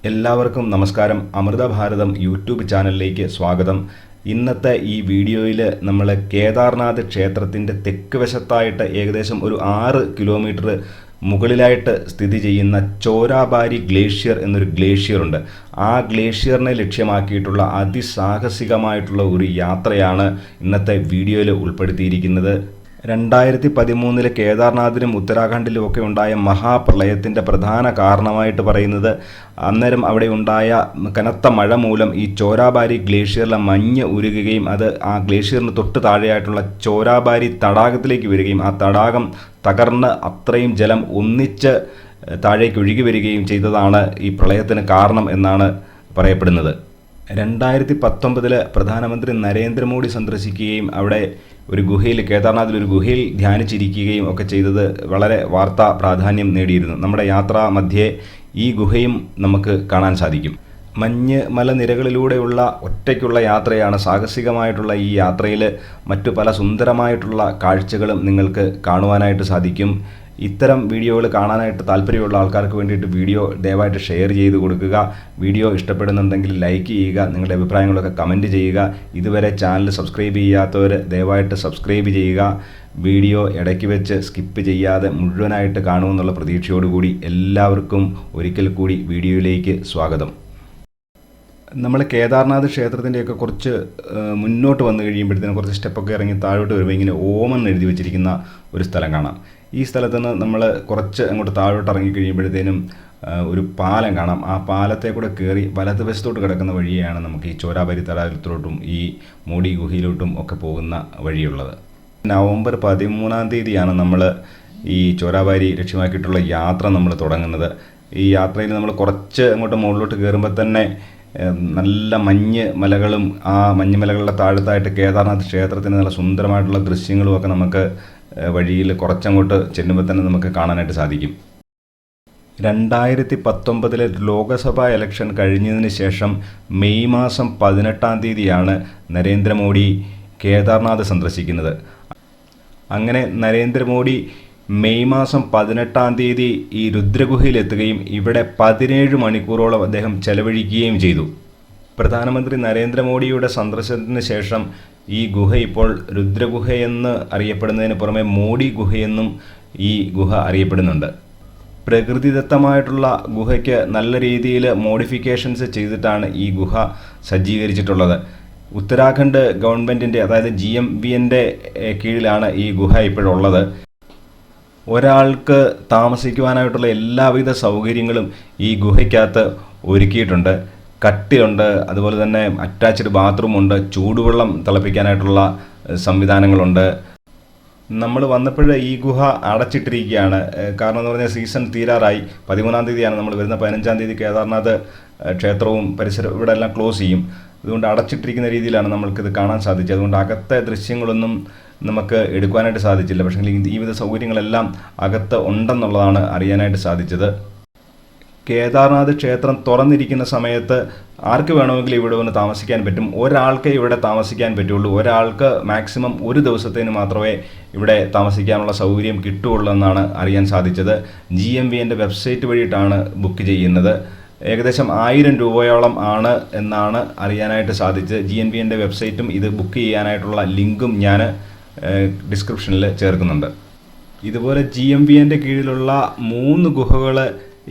എല്ലാവർക്കും നമസ്കാരം. അമൃത ഭാരതം യൂട്യൂബ് ചാനലിലേക്ക് സ്വാഗതം. ഇന്നത്തെ ഈ വീഡിയോയിൽ നമ്മൾ കേദാർനാഥ് ക്ഷേത്രത്തിൻ്റെ തെക്ക് വശത്തായിട്ട് ഏകദേശം ഒരു 6 കിലോമീറ്റർ മുകളിലായിട്ട് സ്ഥിതി ചെയ്യുന്ന ചോരാബാരി ഗ്ലേഷ്യർ എന്നൊരു ഗ്ലേഷ്യറുണ്ട്. ആ ഗ്ലേഷ്യറിനെ ലക്ഷ്യമാക്കിയിട്ടുള്ള അതിസാഹസികമായിട്ടുള്ള ഒരു യാത്രയാണ് ഇന്നത്തെ വീഡിയോയിൽ ഉൾപ്പെടുത്തിയിരിക്കുന്നത്. 2013 കേദാർനാഥിലും ഉത്തരാഖണ്ഡിലും ഒക്കെ ഉണ്ടായ മഹാപ്രളയത്തിൻ്റെ പ്രധാന കാരണമായിട്ട് പറയുന്നത് അന്നേരം അവിടെ ഉണ്ടായ കനത്ത മഴ മൂലം ഈ ചോരാബാരി ഗ്ലേഷ്യറിലെ മഞ്ഞ് ഉരുകുകയും അത് ആ ഗ്ലേഷ്യറിന് തൊട്ട് താഴെയായിട്ടുള്ള ചോരാബാരി തടാകത്തിലേക്ക് വരികയും ആ തടാകം തകർന്ന് അത്രയും ജലം ഒന്നിച്ച് താഴേക്ക് ഒഴുകി വരികയും ചെയ്തതാണ് ഈ പ്രളയത്തിന് കാരണം എന്നാണ് പറയപ്പെടുന്നത്. 2019 പ്രധാനമന്ത്രി നരേന്ദ്രമോദി സന്ദർശിക്കുകയും അവിടെ ഒരു ഗുഹയിൽ കേദാർനാഥിൽ ഒരു ഗുഹയിൽ ധ്യാനിച്ചിരിക്കുകയും ഒക്കെ ചെയ്തത് വളരെ വാർത്താ പ്രാധാന്യം നേടിയിരുന്നു. നമ്മുടെ യാത്രാ മധ്യേ ഈ ഗുഹയും നമുക്ക് കാണാൻ സാധിക്കും. മഞ്ഞ് മലനിരകളിലൂടെയുള്ള ഒറ്റയ്ക്കുള്ള യാത്രയാണ്. സാഹസികമായിട്ടുള്ള ഈ യാത്രയിൽ മറ്റു പല സുന്ദരമായിട്ടുള്ള കാഴ്ചകളും നിങ്ങൾക്ക് കാണുവാനായിട്ട് സാധിക്കും. ഇത്തരം വീഡിയോകൾ കാണാനായിട്ട് താല്പര്യമുള്ള ആൾക്കാർക്ക് വേണ്ടിയിട്ട് വീഡിയോ ദയവായിട്ട് ഷെയർ ചെയ്ത് കൊടുക്കുക. വീഡിയോ ഇഷ്ടപ്പെടുന്നുണ്ടെങ്കിൽ ലൈക്ക് ചെയ്യുക, നിങ്ങളുടെ അഭിപ്രായങ്ങളൊക്കെ കമൻറ്റ് ചെയ്യുക. ഇതുവരെ ചാനൽ സബ്സ്ക്രൈബ് ചെയ്യാത്തവർ ദയവായിട്ട് സബ്സ്ക്രൈബ് ചെയ്യുക. വീഡിയോ ഇടയ്ക്ക് വെച്ച് സ്കിപ്പ് ചെയ്യാതെ മുഴുവനായിട്ട് കാണുമെന്നുള്ള പ്രതീക്ഷയോടുകൂടി എല്ലാവർക്കും ഒരിക്കൽ കൂടി വീഡിയോയിലേക്ക് സ്വാഗതം. നമ്മൾ കേദാർനാഥ് ക്ഷേത്രത്തിൻ്റെയൊക്കെ കുറച്ച് മുന്നോട്ട് വന്നു കഴിയുമ്പോഴത്തേനും കുറച്ച് സ്റ്റെപ്പൊക്കെ ഇറങ്ങി താഴോട്ട് വരുമ്പോൾ ഇങ്ങനെ ഓമൻ എഴുതി വെച്ചിരിക്കുന്ന ഒരു സ്ഥലം കാണാം. ഈ സ്ഥലത്ത് നിന്ന് നമ്മൾ കുറച്ച് അങ്ങോട്ട് താഴോട്ട് ഇറങ്ങി കഴിയുമ്പോഴത്തേനും ഒരു പാലം കാണാം. ആ പാലത്തെ കൂടെ കയറി വലതുവശത്തോട്ട് കിടക്കുന്ന വഴിയാണ് നമുക്ക് ഈ ചോരാബാരി തടാകത്തിലോട്ടും ഈ മോഡി ഗുഹയിലോട്ടും ഒക്കെ പോകുന്ന വഴിയുള്ളത്. നവംബർ 13 നമ്മൾ ഈ ചോരാബാരി ലക്ഷ്യമാക്കിയിട്ടുള്ള യാത്ര നമ്മൾ തുടങ്ങുന്നത്. ഈ യാത്രയിൽ നമ്മൾ കുറച്ച് അങ്ങോട്ട് മുകളിലോട്ട് കയറുമ്പോൾ തന്നെ നല്ല മഞ്ഞ് മലകളും ആ മഞ്ഞുമലകളുടെ താഴത്തായിട്ട് കേദാർനാഥ് ക്ഷേത്രത്തിന് നല്ല സുന്ദരമായിട്ടുള്ള ദൃശ്യങ്ങളും ഒക്കെ നമുക്ക് വഴിയിൽ കുറച്ചങ്ങോട്ട് ചെല്ലുമ്പോൾ തന്നെ നമുക്ക് കാണാനായിട്ട് സാധിക്കും. 2019 ലോക്സഭാ ഇലക്ഷൻ കഴിഞ്ഞതിന് ശേഷം മെയ് മാസം 18 നരേന്ദ്രമോദി കേദാർനാഥ് സന്ദർശിക്കുന്നത്. അങ്ങനെ നരേന്ദ്രമോദി മെയ് മാസം 18 ഈ രുദ്രഗുഹയിലെത്തുകയും ഇവിടെ 17 മണിക്കൂറോളം അദ്ദേഹം ചെലവഴിക്കുകയും ചെയ്തു. പ്രധാനമന്ത്രി നരേന്ദ്രമോദിയുടെ സന്ദർശനത്തിന് ശേഷം ഈ ഗുഹ ഇപ്പോൾ രുദ്രഗുഹയെന്ന് അറിയപ്പെടുന്നതിന് പുറമെ മോഡി ഗുഹയെന്നും ഈ ഗുഹ അറിയപ്പെടുന്നുണ്ട്. പ്രകൃതിദത്തമായിട്ടുള്ള ഗുഹയ്ക്ക് നല്ല രീതിയിൽ മോഡിഫിക്കേഷൻസ് ചെയ്തിട്ടാണ് ഈ ഗുഹ സജ്ജീകരിച്ചിട്ടുള്ളത്. ഉത്തരാഖണ്ഡ് ഗവൺമെൻറ്റിൻ്റെ അതായത് GMBൻ്റെ കീഴിലാണ് ഈ ഗുഹ ഇപ്പോഴുള്ളത്. ഒരാൾക്ക് താമസിക്കുവാനായിട്ടുള്ള എല്ലാവിധ സൗകര്യങ്ങളും ഈ ഗുഹയ്ക്കകത്ത് ഒരുക്കിയിട്ടുണ്ട്. കട്ടിലുണ്ട്, അതുപോലെ തന്നെ അറ്റാച്ച്ഡ് ബാത്റൂമുണ്ട്, ചൂടുവെള്ളം തിളപ്പിക്കാനായിട്ടുള്ള സംവിധാനങ്ങളുണ്ട്. നമ്മൾ വന്നപ്പോഴേ ഈ ഗുഹ അടച്ചിട്ടിരിക്കുകയാണ്. കാരണം എന്ന് പറഞ്ഞാൽ സീസൺ തീരാറായി. 13 നമ്മൾ വരുന്ന. 15 കേദാർനാഥ് ക്ഷേത്രവും പരിസരവും ഇവിടെ എല്ലാം ക്ലോസ് ചെയ്യും. അതുകൊണ്ട് അടച്ചിട്ടിരിക്കുന്ന രീതിയിലാണ് നമ്മൾക്കിത് കാണാൻ സാധിച്ചത്. അതുകൊണ്ട് അകത്തെ ദൃശ്യങ്ങളൊന്നും നമുക്ക് എടുക്കുവാനായിട്ട് സാധിച്ചില്ല. പക്ഷേ ഈ വിധ സൗകര്യങ്ങളെല്ലാം അകത്ത് ഉണ്ടെന്നുള്ളതാണ് അറിയാനായിട്ട് സാധിച്ചത്. കേദാർനാഥ് ക്ഷേത്രം തുറന്നിരിക്കുന്ന സമയത്ത് ആർക്ക് വേണമെങ്കിലും ഇവിടെ വന്ന് താമസിക്കാൻ പറ്റും. ഒരാൾക്കേ ഇവിടെ താമസിക്കാൻ പറ്റുള്ളൂ. ഒരാൾക്ക് മാക്സിമം ഒരു ദിവസത്തേന് മാത്രമേ ഇവിടെ താമസിക്കാനുള്ള സൗകര്യം കിട്ടുകയുള്ളൂ എന്നാണ് അറിയാൻ സാധിച്ചത്. GMBൻ്റെ വെബ്സൈറ്റ് വഴിയിട്ടാണ് ബുക്ക് ചെയ്യുന്നത്. ഏകദേശം 1000 രൂപയോളം ആണ് എന്നാണ് അറിയാനായിട്ട് സാധിച്ചത്. GMBൻ്റെ വെബ്സൈറ്റും ഇത് ബുക്ക് ചെയ്യാനായിട്ടുള്ള ലിങ്കും ഞാൻ ഡിസ്ക്രിപ്ഷനിൽ ചേർക്കുന്നുണ്ട്. ഇതുപോലെ GMBൻ്റെ കീഴിലുള്ള 3 ഗുഹകൾ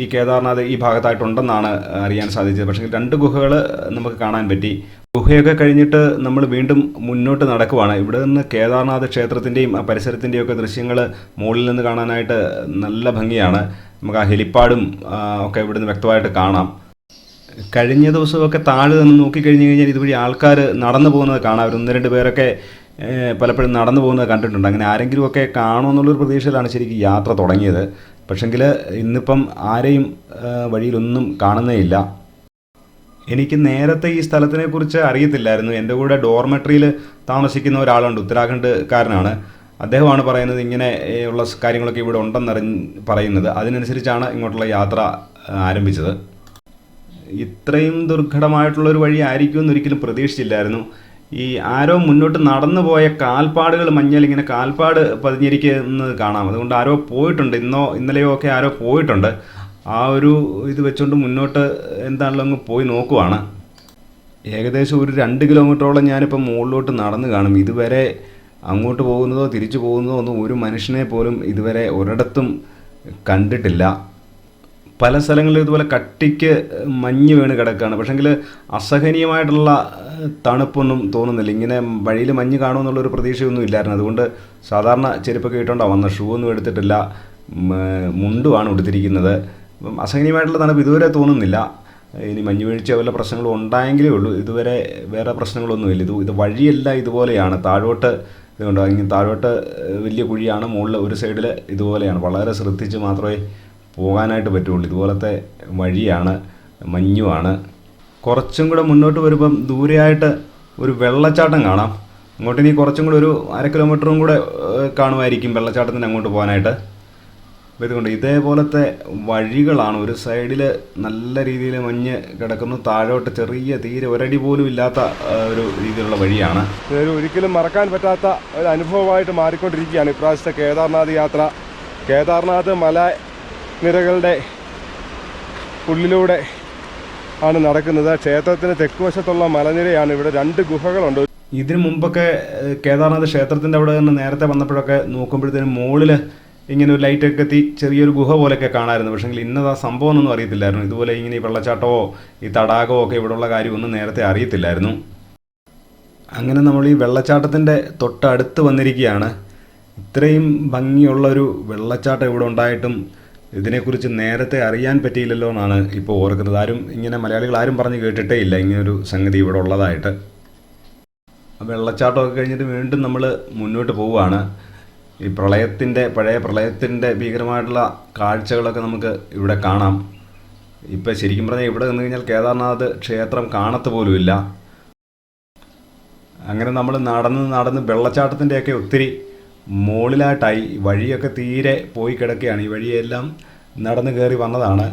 ഈ കേദാർനാഥ് ഈ ഭാഗത്തായിട്ടുണ്ടെന്നാണ് അറിയാൻ സാധിച്ചത്. പക്ഷേ 2 ഗുഹകൾ നമുക്ക് കാണാൻ പറ്റി. ഗുഹയൊക്കെ കഴിഞ്ഞിട്ട് നമ്മൾ വീണ്ടും മുന്നോട്ട് നടക്കുവാണ്. ഇവിടെ നിന്ന് കേദാർനാഥ് ക്ഷേത്രത്തിൻ്റെയും ആ പരിസരത്തിൻ്റെയും ഒക്കെ ദൃശ്യങ്ങൾ മുകളിൽ നിന്ന് കാണാനായിട്ട് നല്ല ഭംഗിയാണ്. നമുക്ക് ആ ഹെലിപ്പാഡും ഒക്കെ ഇവിടെ നിന്ന് വ്യക്തമായിട്ട് കാണാം. കഴിഞ്ഞ ദിവസമൊക്കെ താഴെ നിന്ന് നോക്കിക്കഴിഞ്ഞ് കഴിഞ്ഞാൽ ഇതുവഴി ആൾക്കാർ നടന്നു പോകുന്നത് കാണാം. 1-2 പേരൊക്കെ പലപ്പോഴും നടന്നു പോകുന്നത് കണ്ടിട്ടുണ്ട്. അങ്ങനെ ആരെങ്കിലുമൊക്കെ കാണുമെന്നുള്ളൊരു പ്രതീക്ഷയിലാണ് ശരിക്കും യാത്ര തുടങ്ങിയത്. പക്ഷെങ്കിൽ ഇന്നിപ്പം ആരെയും വഴിയിലൊന്നും കാണുന്നേയില്ല. എനിക്ക് നേരത്തെ ഈ സ്ഥലത്തിനെക്കുറിച്ച് അറിയത്തില്ലായിരുന്നു. എൻ്റെ കൂടെ ഡോർമെട്രിയിൽ താമസിക്കുന്ന ഒരാളുണ്ട്, ഉത്തരാഖണ്ഡ്കാരനാണ്. അദ്ദേഹമാണ് പറയുന്നത് ഇങ്ങനെ ഉള്ള കാര്യങ്ങളൊക്കെ ഇവിടെ ഉണ്ടെന്നറിഞ്ഞ് പറയുന്നത്. അതിനനുസരിച്ചാണ് ഇങ്ങോട്ടുള്ള യാത്ര ആരംഭിച്ചത്. ഇത്രയും ദുർഘടമായിട്ടുള്ളൊരു വഴി ആയിരിക്കുമെന്ന് ഒരിക്കലും പ്രതീക്ഷിച്ചില്ലായിരുന്നു. ഈ ആരോ മുന്നോട്ട് നടന്നു പോയ കാൽപ്പാടുകൾ മഞ്ഞൾ ഇങ്ങനെ കാൽപ്പാട് പതിഞ്ഞിരിക്കുന്നത് കാണാം. അതുകൊണ്ട് ആരോ പോയിട്ടുണ്ട്, ഇന്നോ ഇന്നലെയോ ഒക്കെ ആരോ പോയിട്ടുണ്ട്. ആ ഒരു ഇത് വെച്ചുകൊണ്ട് മുന്നോട്ട് എന്താണല്ലോ അങ്ങ് പോയി നോക്കുവാണ്. ഏകദേശം ഒരു 2 കിലോമീറ്ററോളം ഞാനിപ്പോൾ മുകളിലോട്ട് നടന്നു കാണും. ഇതുവരെ അങ്ങോട്ട് പോകുന്നതോ തിരിച്ചു പോകുന്നതോ ഒന്നും ഒരു മനുഷ്യനെ പോലും ഇതുവരെ ഒരിടത്തും കണ്ടിട്ടില്ല. പല സ്ഥലങ്ങളിലും ഇതുപോലെ കട്ടിക്ക് മഞ്ഞ് വീണ് കിടക്കുകയാണ്. പക്ഷേങ്കിൽ അസഹനീയമായിട്ടുള്ള തണുപ്പൊന്നും തോന്നുന്നില്ല. ഇങ്ങനെ വഴിയിൽ മഞ്ഞ് കാണുമെന്നുള്ളൊരു പ്രതീക്ഷയൊന്നും ഇല്ലായിരുന്നു. അതുകൊണ്ട് സാധാരണ ചെരുപ്പൊക്കെ ഇട്ടുകൊണ്ടാണ് വന്നത്. ഷൂ ഒന്നും എടുത്തിട്ടില്ല, മുണ്ടുമാണ് ഉടുത്തിരിക്കുന്നത്. അസഹനീയമായിട്ടുള്ള തണുപ്പ് ഇതുവരെ തോന്നുന്നില്ല. ഇനി മഞ്ഞ് വീഴ്ച വല്ല പ്രശ്നങ്ങളും ഉണ്ടായെങ്കിലേ ഉള്ളൂ. ഇതുവരെ വേറെ പ്രശ്നങ്ങളൊന്നുമില്ല. ഇത് വഴിയെല്ലാം ഇതുപോലെയാണ്. താഴോട്ട് ഇതുകൊണ്ട് ഇങ്ങനെ താഴോട്ട് വലിയ കുഴിയാണ്, മുകളിൽ ഒരു സൈഡിൽ ഇതുപോലെയാണ്. വളരെ ശ്രദ്ധിച്ച് മാത്രമേ പോകാനായിട്ട് പറ്റുള്ളൂ. ഇതുപോലത്തെ വഴിയാണ്, മഞ്ഞുമാണ്. കുറച്ചും കൂടെ മുന്നോട്ട് വരുമ്പം ദൂരെയായിട്ട് ഒരു വെള്ളച്ചാട്ടം കാണാം. അങ്ങോട്ടിനി കുറച്ചും കൂടെ ഒരു 1/2 കിലോമീറ്ററും കൂടെ കാണുമായിരിക്കും വെള്ളച്ചാട്ടത്തിന് അങ്ങോട്ട് പോകാനായിട്ട്. അപ്പോൾ ഇതുകൊണ്ട് ഇതേപോലത്തെ വഴികളാണ്. ഒരു സൈഡിൽ നല്ല രീതിയിൽ മഞ്ഞ് കിടക്കുന്നു, താഴോട്ട് ചെറിയ തീരെ ഒരടി പോലും ഇല്ലാത്ത ഒരു രീതിയിലുള്ള വഴിയാണ്. ഒരിക്കലും മറക്കാൻ പറ്റാത്ത ഒരു അനുഭവമായിട്ട് മാറിക്കൊണ്ടിരിക്കുകയാണ് ഇപ്രാവശ്യത്തെ കേദാർനാഥ് യാത്ര. കേദാർനാഥ് മലനിരകളുടെ ഉള്ളിലൂടെ ആണ് നടക്കുന്നത്. ക്ഷേത്രത്തിന് തെക്കുവശത്തുള്ള മലനിരയാണ്. ഇവിടെ 2 ഗുഹകളുണ്ട്. ഇതിനു മുമ്പൊക്കെ കേദാർനാഥ് ക്ഷേത്രത്തിൻ്റെ അവിടെ നിന്ന് നേരത്തെ വന്നപ്പോഴൊക്കെ നോക്കുമ്പോഴത്തേനും മുകളിൽ ഇങ്ങനെ ഒരു ലൈറ്റൊക്കെ എത്തി ചെറിയൊരു ഗുഹ പോലെയൊക്കെ കാണാമായിരുന്നു. പക്ഷേ ഇന്നത് ആ സംഭവം ഒന്നും അറിയത്തില്ലായിരുന്നു. ഇതുപോലെ ഇങ്ങനെ ഈ വെള്ളച്ചാട്ടമോ ഈ തടാകമോ ഒക്കെ ഇവിടെയുള്ള കാര്യമൊന്നും നേരത്തെ അറിയത്തില്ലായിരുന്നു. അങ്ങനെ നമ്മൾ ഈ വെള്ളച്ചാട്ടത്തിൻ്റെ തൊട്ടടുത്ത് വന്നിരിക്കുകയാണ്. ഇത്രയും ഭംഗിയുള്ളൊരു വെള്ളച്ചാട്ടം ഇവിടെ ഉണ്ടായിട്ടും ഇതിനെക്കുറിച്ച് നേരത്തെ അറിയാൻ പറ്റിയില്ലല്ലോ എന്നാണ് ഇപ്പോൾ ഓർക്കുന്നത്. ഇങ്ങനെ മലയാളികൾ ആരും പറഞ്ഞ് കേട്ടിട്ടേ ഇല്ല ഇങ്ങനൊരു സംഗതി ഇവിടെ ഉള്ളതായിട്ട്. വെള്ളച്ചാട്ടമൊക്കെ കഴിഞ്ഞിട്ട് വീണ്ടും നമ്മൾ മുന്നോട്ട് പോവുകയാണ്. ഈ പഴയ പ്രളയത്തിൻ്റെ ഭീകരമായിട്ടുള്ള കാഴ്ചകളൊക്കെ നമുക്ക് ഇവിടെ കാണാം. ഇപ്പം ശരിക്കും പറഞ്ഞാൽ ഇവിടെ നിന്ന് കഴിഞ്ഞാൽ കേദാർനാഥ് ക്ഷേത്രം കാണത്ത് പോലുമില്ല. അങ്ങനെ നമ്മൾ നടന്ന് വെള്ളച്ചാട്ടത്തിൻ്റെയൊക്കെ ഒത്തിരി മുകളിലായിട്ടായി. വഴിയൊക്കെ തീരെ പോയി കിടക്കുകയാണ്. ഈ വഴിയെല്ലാം നടന്ന് കയറി വന്നതാണ്.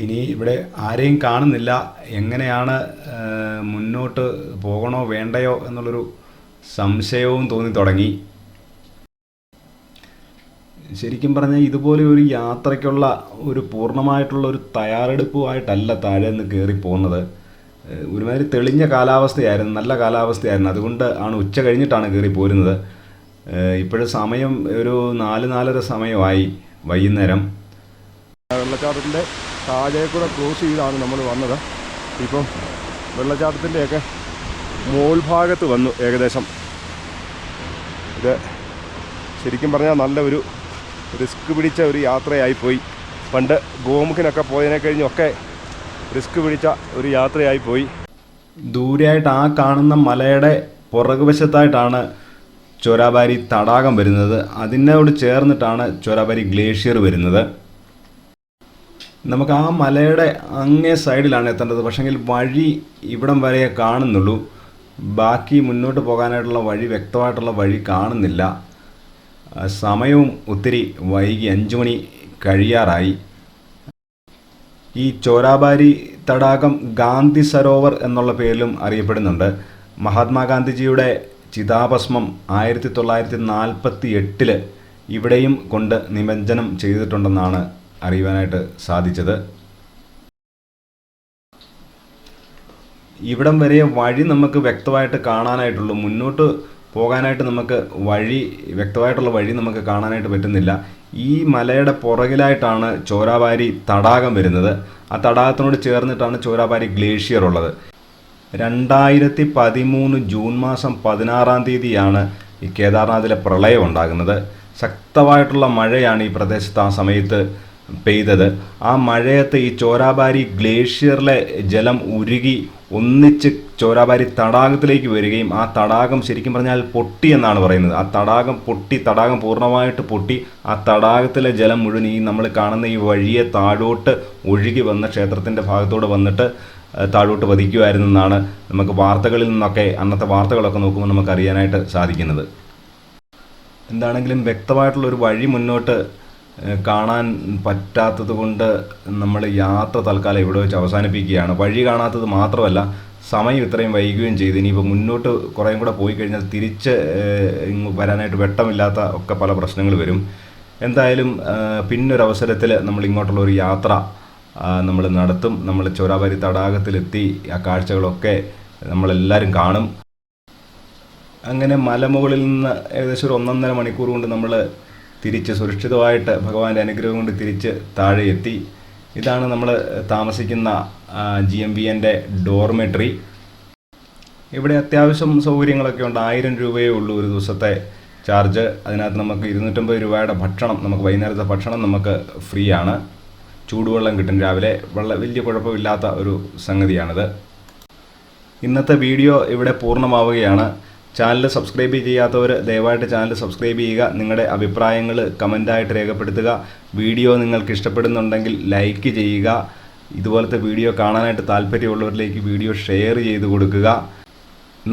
ഇനി ഇവിടെ ആരെയും കാണുന്നില്ല. എങ്ങനെയാണ് മുന്നോട്ട് പോകണോ വേണ്ടയോ എന്നുള്ളൊരു സംശയവും തോന്നി തുടങ്ങി. ശരിക്കും പറഞ്ഞാൽ ഇതുപോലെ ഒരു യാത്രയ്ക്കുള്ള ഒരു പൂർണ്ണമായിട്ടുള്ള ഒരു തയ്യാറെടുപ്പുമായിട്ടല്ല താഴെ നിന്ന് കയറി പോകുന്നത്. ഒരുമാതിരി തെളിഞ്ഞ കാലാവസ്ഥയായിരുന്നു, നല്ല കാലാവസ്ഥയായിരുന്നു. അതുകൊണ്ട് ആണ് ഉച്ച കഴിഞ്ഞിട്ടാണ് കയറി പോരുന്നത്. ഇപ്പോഴും സമയം ഒരു 4-4:30 സമയമായി വൈകുന്നേരം. വെള്ളച്ചാട്ടത്തിൻ്റെ താഴെ കൂടെ ക്രോസ് ചെയ്താണ് നമ്മൾ വന്നത്. ഇപ്പം വെള്ളച്ചാട്ടത്തിൻ്റെയൊക്കെ മോൾ ഭാഗത്ത് വന്നു ഏകദേശം. ഇത് ശരിക്കും പറഞ്ഞാൽ നല്ല ഒരു റിസ്ക് പിടിച്ച ഒരു യാത്രയായിപ്പോയി. പണ്ട് ഗോമുഖിനൊക്കെ പോയതിനെ കഴിഞ്ഞൊക്കെ റിസ്ക് പിടിച്ച ഒരു യാത്രയായിപ്പോയി. ദൂരെയായിട്ട് ആ കാണുന്ന മലയുടെ പുറകുവശത്തായിട്ടാണ് ചോരാബാരി തടാകം വരുന്നത്. അതിനോട് ചേർന്നിട്ടാണ് ചോരാബാരി ഗ്ലേഷ്യർ വരുന്നത്. നമുക്ക് ആ മലയുടെ അങ്ങേ സൈഡിലാണ് എത്തേണ്ടത്. പക്ഷേങ്കിൽ വഴി ഇവിടം വരെ കാണുന്നുള്ളൂ. ബാക്കി മുന്നോട്ട് പോകാനായിട്ടുള്ള വഴി, വ്യക്തമായിട്ടുള്ള വഴി കാണുന്നില്ല. സമയവും ഒത്തിരി വൈകി, 5 മണി കഴിയാറായി. ഈ ചോരാബാരി തടാകം ഗാന്ധി സരോവർ എന്നുള്ള പേരിലും അറിയപ്പെടുന്നുണ്ട്. മഹാത്മാഗാന്ധിജിയുടെ ചിതാഭസ്മം 1948 ഇവിടെയും കൊണ്ട് നിമജ്ജനം ചെയ്തിട്ടുണ്ടെന്നാണ് അറിയുവാനായിട്ട് സാധിച്ചത്. ഇവിടം വരെ വഴി നമുക്ക് വ്യക്തമായിട്ട് കാണാനായിട്ടുള്ളൂ. മുന്നോട്ട് പോകാനായിട്ട് നമുക്ക് വ്യക്തമായിട്ടുള്ള വഴി നമുക്ക് കാണാനായിട്ട് പറ്റുന്നില്ല. ഈ മലയുടെ പുറകിലായിട്ടാണ് ചോരാബാരി തടാകം വരുന്നത്. ആ തടാകത്തിനോട് ചേർന്നിട്ടാണ് ചോരാബാരി ഗ്ലേഷ്യർ ഉള്ളത്. 2013 ജൂൺ മാസം 16-ാം തീയതിയാണ് ഈ കേദാർനാഥിലെ പ്രളയം ഉണ്ടാകുന്നത്. ശക്തമായിട്ടുള്ള മഴയാണ് ഈ പ്രദേശത്ത് ആ സമയത്ത് പെയ്തത്. ആ മഴയത്ത് ഈ ചോരാബാരി ഗ്ലേഷ്യറിലെ ജലം ഉരുകി ഒന്നിച്ച് ചോരാബാരി തടാകത്തിലേക്ക് വരികയും ആ തടാകം ശരിക്കും പറഞ്ഞാൽ പൊട്ടി എന്നാണ് പറയുന്നത്. ആ തടാകം പൂർണ്ണമായിട്ട് പൊട്ടി ആ തടാകത്തിലെ ജലം മുഴുവൻ ഈ നമ്മൾ കാണുന്ന ഈ വഴിയെ താഴോട്ട് ഒഴുകി വന്ന ക്ഷേത്രത്തിൻ്റെ ഭാഗത്തോട് വന്നിട്ട് താഴോട്ട് പതിക്കുമായിരുന്നെന്നാണ് നമുക്ക് വാർത്തകളിൽ നിന്നൊക്കെ, അന്നത്തെ വാർത്തകളൊക്കെ നോക്കുമ്പോൾ നമുക്ക് അറിയാനായിട്ട് സാധിക്കുന്നത്. എന്താണെങ്കിലും വ്യക്തമായിട്ടുള്ളൊരു വഴി മുന്നോട്ട് കാണാൻ പറ്റാത്തത് കൊണ്ട് നമ്മൾ യാത്ര തൽക്കാലം ഇവിടെ വെച്ച് അവസാനിപ്പിക്കുകയാണ്. വഴി കാണാത്തത് മാത്രമല്ല, സമയം ഇത്രയും വൈകുകയും ചെയ്തു. ഇനിയിപ്പോൾ മുന്നോട്ട് കുറേയും കൂടെ പോയി കഴിഞ്ഞാൽ തിരിച്ച് വരാനായിട്ട് വെട്ടമില്ലാത്ത ഒക്കെ പല പ്രശ്നങ്ങൾ വരും. എന്തായാലും പിന്നൊരവസരത്തിൽ നമ്മൾ ഇങ്ങോട്ടുള്ള ഒരു യാത്ര നമ്മൾ നടത്തും. നമ്മൾ ചോരാബാരി തടാകത്തിലെത്തി ആ കാഴ്ചകളൊക്കെ നമ്മളെല്ലാവരും കാണും. അങ്ങനെ മലമുകളിൽ നിന്ന് ഏകദേശം ഒരു 1.5 മണിക്കൂർ കൊണ്ട് നമ്മൾ തിരിച്ച് സുരക്ഷിതമായിട്ട് ഭഗവാന്റെ അനുഗ്രഹം കൊണ്ട് തിരിച്ച് താഴെ എത്തി. ഇതാണ് നമ്മൾ താമസിക്കുന്ന GMBൻ്റെ ഡോർമെട്രി. ഇവിടെ അത്യാവശ്യം സൗകര്യങ്ങളൊക്കെ ഉണ്ട്. 1000 രൂപയേ ഉള്ളൂ ഒരു ദിവസത്തെ ചാർജ്. അതിനകത്ത് നമുക്ക് 250 രൂപയുടെ ഭക്ഷണം, നമുക്ക് വൈകുന്നേരത്തെ ഭക്ഷണം നമുക്ക് ഫ്രീ ആണ്. ചൂടുവെള്ളം കിട്ടും രാവിലെ. വലിയ കുഴപ്പമില്ലാത്ത ഒരു സംഗതിയാണിത്. ഇന്നത്തെ വീഡിയോ ഇവിടെ പൂർണ്ണമാവുകയാണ്. ചാനൽ സബ്സ്ക്രൈബ് ചെയ്യാത്തവർ ദയവായിട്ട് ചാനൽ സബ്സ്ക്രൈബ് ചെയ്യുക. നിങ്ങളുടെ അഭിപ്രായങ്ങൾ കമൻ്റായിട്ട് രേഖപ്പെടുത്തുക. വീഡിയോ നിങ്ങൾക്ക് ഇഷ്ടപ്പെടുന്നുണ്ടെങ്കിൽ ലൈക്ക് ചെയ്യുക. ഇതുപോലത്തെ വീഡിയോ കാണാനായിട്ട് താല്പര്യമുള്ളവരിലേക്ക് വീഡിയോ ഷെയർ ചെയ്ത് കൊടുക്കുക.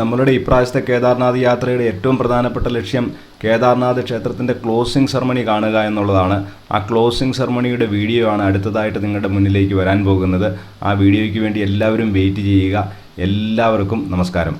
നമ്മളുടെ ഇപ്രാവശ്യത്തെ കേദാർനാഥ് യാത്രയുടെ ഏറ്റവും പ്രധാനപ്പെട്ട ലക്ഷ്യം കേദാർനാഥ് ക്ഷേത്രത്തിൻ്റെ ക്ലോസിംഗ് സെറമണി കാണുക എന്നുള്ളതാണ്. ആ ക്ലോസിംഗ് സെറമണിയുടെ വീഡിയോ ആണ് അടുത്തതായിട്ട് നിങ്ങളുടെ മുന്നിലേക്ക് വരാൻ പോകുന്നത്. ആ വീഡിയോയ്ക്ക് വേണ്ടി എല്ലാവരും വെയിറ്റ് ചെയ്യുക. എല്ലാവർക്കും നമസ്കാരം.